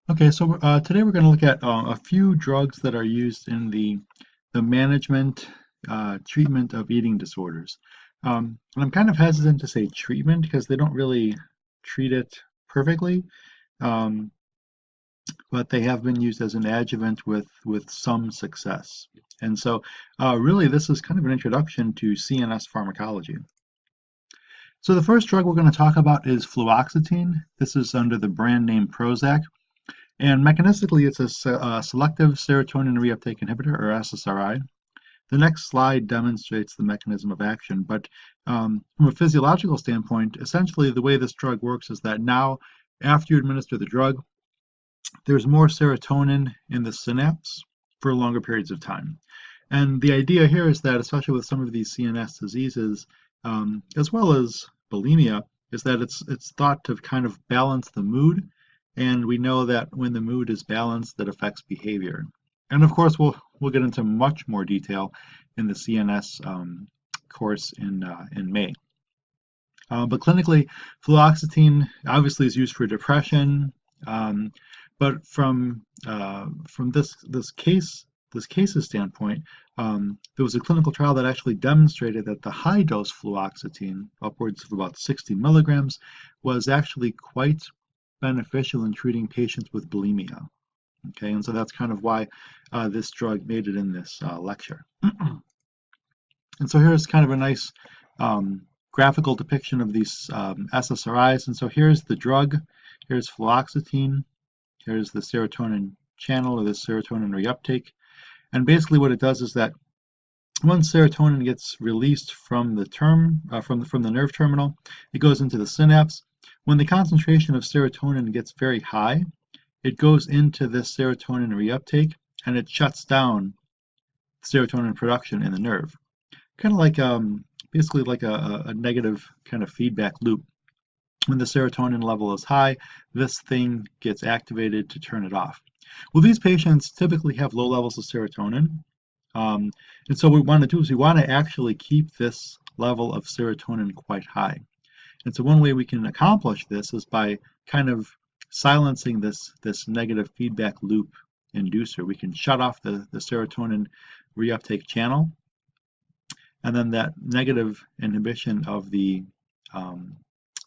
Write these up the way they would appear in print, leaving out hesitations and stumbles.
Okay, so today we're going to look at a few drugs that are used in the management, treatment of eating disorders. And I'm kind of hesitant to say treatment because they don't really treat it perfectly, um, but they have been used as an adjuvant with some success. And so, really, this is kind of an introduction to CNS pharmacology. So the first drug we're going to talk about is fluoxetine. This is under the brand name Prozac. And mechanistically, it's a selective serotonin reuptake inhibitor, or SSRI. The next slide demonstrates the mechanism of action, but from a physiological standpoint, essentially the way this drug works is that now, after you administer the drug, there's more serotonin in the synapse for longer periods of time. And the idea here is that, especially with some of these CNS diseases, as well as bulimia, is that it's thought to kind of balance the mood, and we know that when the mood is balanced, that affects behavior. And of course, we'll get into much more detail in the CNS course in May. But clinically, fluoxetine obviously is used for depression, um, but from this case's standpoint, there was a clinical trial that actually demonstrated that the high dose fluoxetine, upwards of about 60 milligrams, was actually quite beneficial in treating patients with bulimia. Okay, and so that's kind of why this drug made it in this lecture. And so here's kind of a nice graphical depiction of these SSRIs. And so here's the drug, here's fluoxetine, here's the serotonin channel or the serotonin reuptake. And basically what it does is that once serotonin gets released from from the nerve terminal, it goes into the synapse. When the concentration of serotonin gets very high, it goes into this serotonin reuptake and it shuts down serotonin production in the nerve. Kind of like basically like a negative kind of feedback loop. When the serotonin level is high, this thing gets activated to turn it off. Well, these patients typically have low levels of serotonin. Um, and so what we want to do is we want to actually keep this level of serotonin quite high. And so one way we can accomplish this is by kind of silencing this negative feedback loop inducer. We can shut off the serotonin reuptake channel, and then that negative inhibition of the um,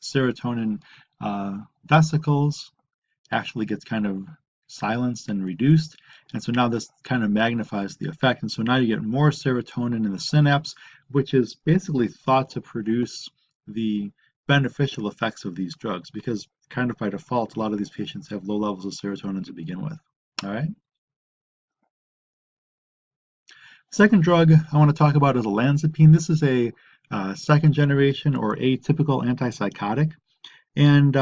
serotonin vesicles actually gets kind of silenced and reduced. And so now this kind of magnifies the effect. And so now you get more serotonin in the synapse, which is basically thought to produce the beneficial effects of these drugs because kind of by default, a lot of these patients have low levels of serotonin to begin with. All right. Second drug I want to talk about is olanzapine. This is a second generation or atypical antipsychotic. And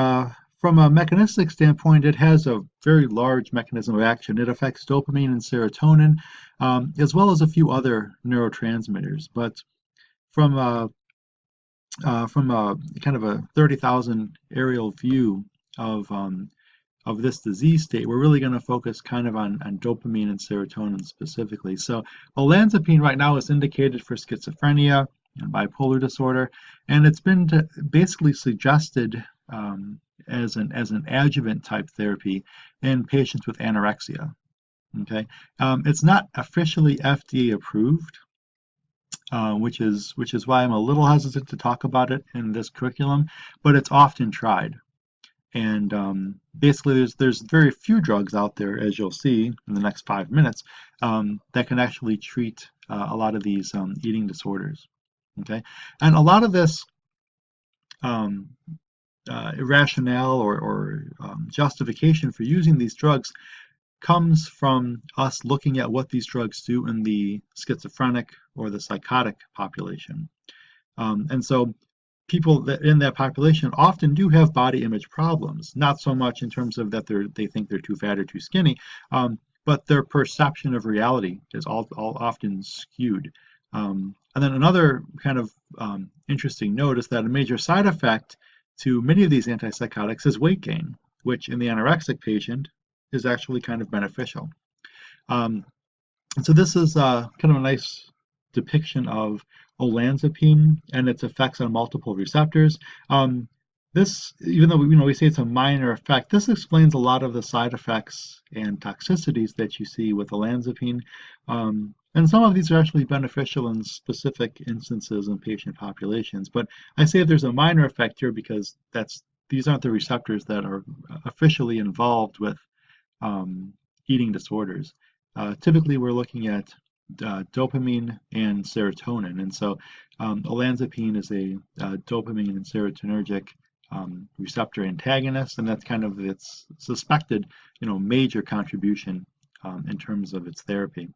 from a mechanistic standpoint, it has a very large mechanism of action. It affects dopamine and serotonin, as well as a few other neurotransmitters. But from a, from a kind of a 30,000 aerial view of this disease state, we're really going to focus kind of on dopamine and serotonin specifically. So olanzapine right now is indicated for schizophrenia and bipolar disorder, and it's been basically suggested as an adjuvant type therapy in patients with anorexia. Okay, it's not officially FDA approved, which is why I'm a little hesitant to talk about it in this curriculum, but it's often tried. And basically, there's very few drugs out there, as you'll see in the next 5 minutes, that can actually treat a lot of these eating disorders. Okay, and a lot of this um, rationale or justification for using these drugs comes from us looking at what these drugs do in the schizophrenic or the psychotic population. And so people that in that population often do have body image problems, not so much in terms of that they think they're too fat or too skinny, but their perception of reality is all often skewed. And then another kind of interesting note is that a major side effect to many of these antipsychotics is weight gain, which in the anorexic patient is actually kind of beneficial. Um, and so this is kind of a nice depiction of olanzapine and its effects on multiple receptors. This, even though we say it's a minor effect, this explains a lot of the side effects and toxicities that you see with olanzapine. And some of these are actually beneficial in specific instances in patient populations. But I say there's a minor effect here because these aren't the receptors that are officially involved with um, eating disorders. Typically, we're looking at dopamine and serotonin, and so olanzapine is a dopamine and serotonergic receptor antagonist, and that's kind of its suspected, major contribution in terms of its therapy.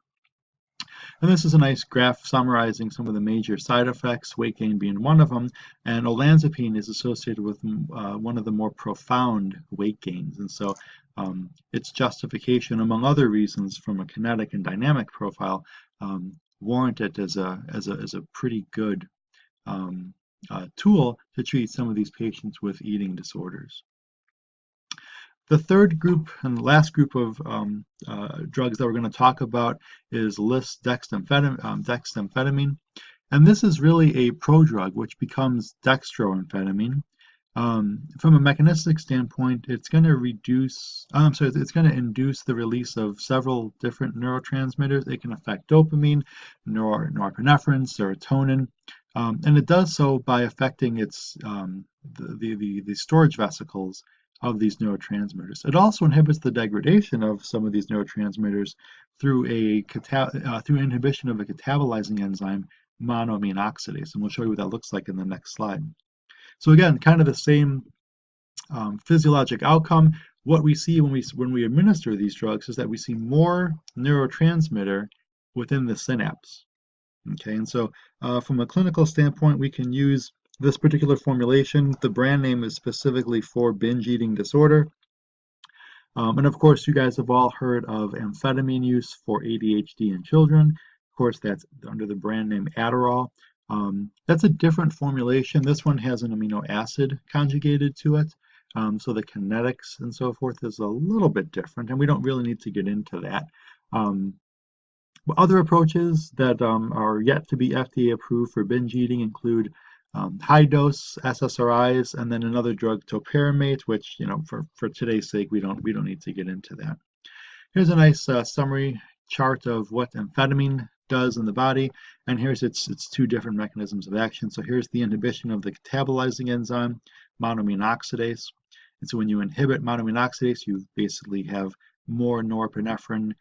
And this is a nice graph summarizing some of the major side effects, weight gain being one of them, and olanzapine is associated with one of the more profound weight gains. And so its justification, among other reasons, from a kinetic and dynamic profile, warrant it as a pretty good tool to treat some of these patients with eating disorders. The third group and last group of drugs that we're going to talk about is dexamphetamine. And this is really a prodrug, which becomes dextroamphetamine. From a mechanistic standpoint, it's going to it's going to induce the release of several different neurotransmitters. It can affect dopamine, norepinephrine, serotonin, and it does so by affecting the storage vesicles of these neurotransmitters. It also inhibits the degradation of some of these neurotransmitters through inhibition of a catabolizing enzyme, monoamine oxidase, and we'll show you what that looks like in the next slide. So again, kind of the same physiologic outcome. What we see when we administer these drugs is that we see more neurotransmitter within the synapse. Okay, and so from a clinical standpoint, we can use this particular formulation. The brand name is specifically for binge eating disorder. And of course, you guys have all heard of amphetamine use for ADHD in children. Of course, that's under the brand name Adderall. That's a different formulation. This one has an amino acid conjugated to it. So the kinetics and so forth is a little bit different, and we don't really need to get into that. Other approaches that are yet to be FDA approved for binge eating include high dose SSRIs, and then another drug, topiramate, which for today's sake we don't need to get into that. Here's a nice summary chart of what amphetamine does in the body, and here's its two different mechanisms of action. So here's the inhibition of the catabolizing enzyme, monoamine oxidase. And so when you inhibit monoamine oxidase, you basically have more norepinephrine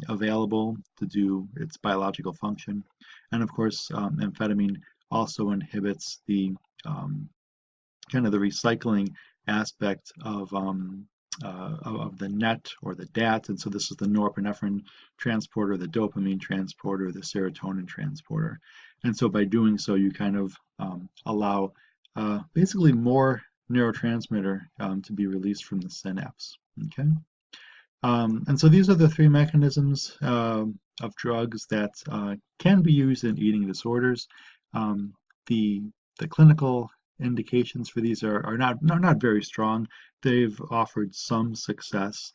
available to do its biological function. And of course, amphetamine also inhibits the kind of the recycling aspect of the NET or the DAT, and so this is the norepinephrine transporter, the dopamine transporter, the serotonin transporter. And so by doing so, you kind of allow basically more neurotransmitter to be released from the synapse. Okay. And so these are the three mechanisms of drugs that can be used in eating disorders. The clinical indications for these are not very strong. They've offered some success,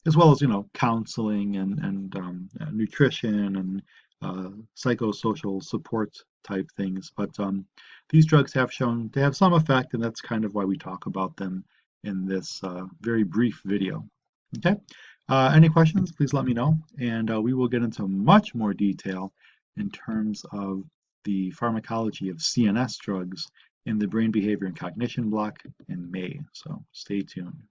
as well as counseling and nutrition and psychosocial support type things. But these drugs have shown to have some effect, and that's kind of why we talk about them in this very brief video. Okay. Any questions? Please let me know, and we will get into much more detail in terms of the pharmacology of CNS drugs in the brain behavior and cognition block in May. So stay tuned.